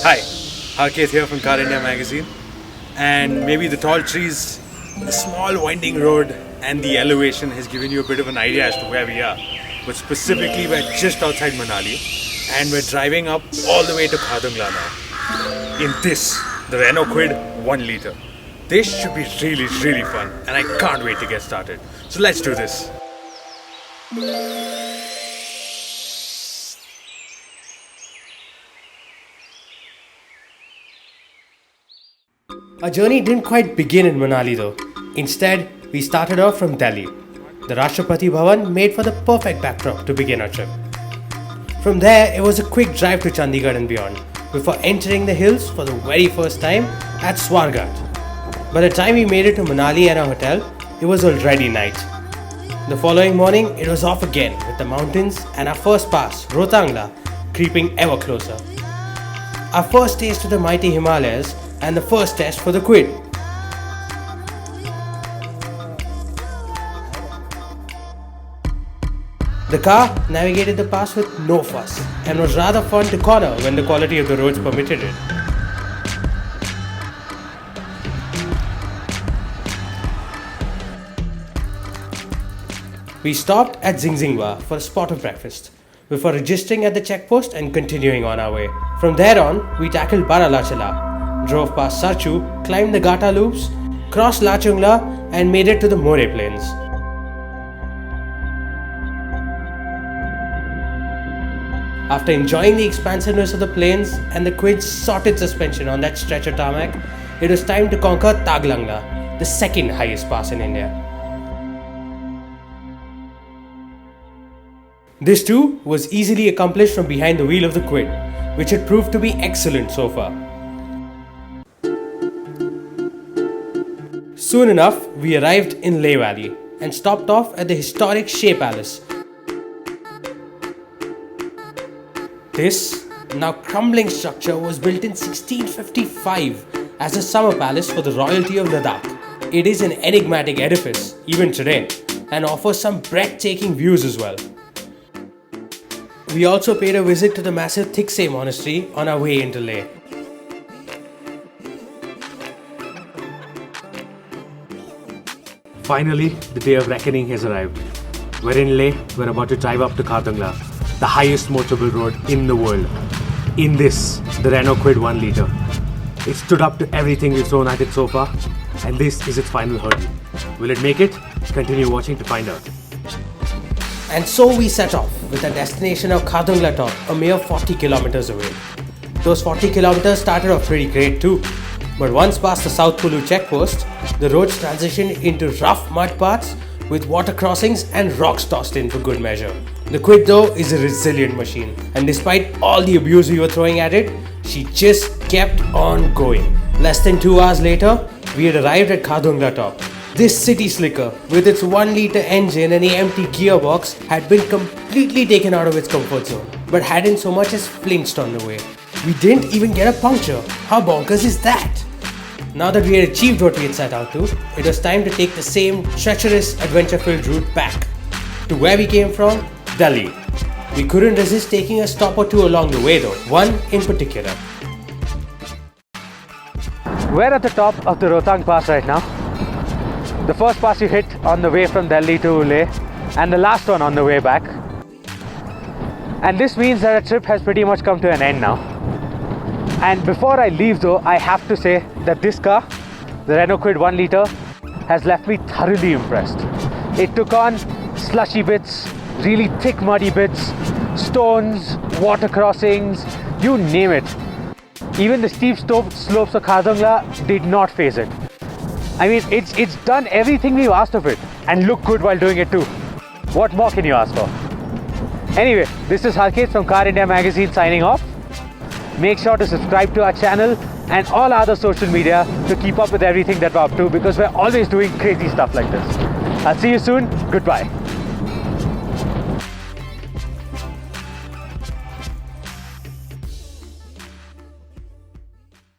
Hi, Harket here from Car India magazine. And maybe the tall trees, the small winding road, and the elevation has given you a bit of an idea as to where we are. But specifically, we're just outside Manali, and we're driving up all the way to Khadungla now. In this, the Renault Kwid 1 litre. This should be really fun, and I can't wait to get started. So let's do this. Our journey didn't quite begin in Manali though. Instead, we started off from Delhi. The Rashtrapati Bhavan made for the perfect backdrop to begin our trip. From there, it was a quick drive to Chandigarh and beyond, before entering the hills for the very first time at Swargat. By the time we made it to Manali and our hotel, it was already night. The following morning, it was off again with the mountains and our first pass, Rohtangla, creeping ever closer. Our first taste of the mighty Himalayas and the first test for the Kwid. The car navigated the pass with no fuss and was rather fun to corner when the quality of the roads permitted it. We stopped at Zingzingwa for a spot of breakfast before registering at the checkpost and continuing on our way. From there on, we tackled Baralachala, drove past Sarchu, climbed the Gata loops, crossed Lachungla and made it to the More Plains. After enjoying the expansiveness of the plains and the Kwid's sorted suspension on that stretch of tarmac, it was time to conquer Taglangla, the second highest pass in India. This too was easily accomplished from behind the wheel of the Kwid, which had proved to be excellent so far. Soon enough, we arrived in Leh Valley and stopped off at the historic Shea Palace. This, now crumbling structure, was built in 1655 as a summer palace for the royalty of Ladakh. It is an enigmatic edifice, even today, and offers some breathtaking views as well. We also paid a visit to the massive Thiksey monastery on our way into Leh. Finally, the day of reckoning has arrived. We're in Leh, we're about to drive up to Khadungla, the highest motorable road in the world. In this, the Renault Kwid 1 litre. It stood up to everything we've thrown at it so far, and this is its final hurdle. Will it make it? Continue watching to find out. And so we set off with a destination of Khadungla Top, a mere 40 kilometers away. Those 40 kilometers started off pretty great too, but once past the South Kulu checkpost, the roads transitioned into rough mud paths with water crossings and rocks tossed in for good measure. The Kwid though is a resilient machine, and despite all the abuse we were throwing at it, she just kept on going. Less than 2 hours later, we had arrived at Khadungla Top. This city slicker, with its 1 litre engine and the empty gearbox, had been completely taken out of its comfort zone, but hadn't so much as flinched on the way. We didn't even get a puncture. How bonkers is that? Now that we had achieved what we had set out to, it was time to take the same treacherous, adventure-filled route back to where we came from, Delhi. We couldn't resist taking a stop or two along the way though, one in particular. We're at the top of the Rohtang Pass right now. The first pass you hit on the way from Delhi to Leh, and the last one on the way back. And this means that our trip has pretty much come to an end now. And before I leave though, I have to say that this car, the Renault Kwid 1 litre, has left me thoroughly impressed. It took on slushy bits, really thick muddy bits, stones, water crossings, you name it. Even the steep slopes of Khadungla did not faze it. I mean, it's done everything we've asked of it and looked good while doing it too. What more can you ask for? Anyway, this is Harket from Car India magazine signing off. Make sure to subscribe to our channel and all other social media to keep up with everything that we're up to, because we're always doing crazy stuff like this. I'll see you soon. Goodbye.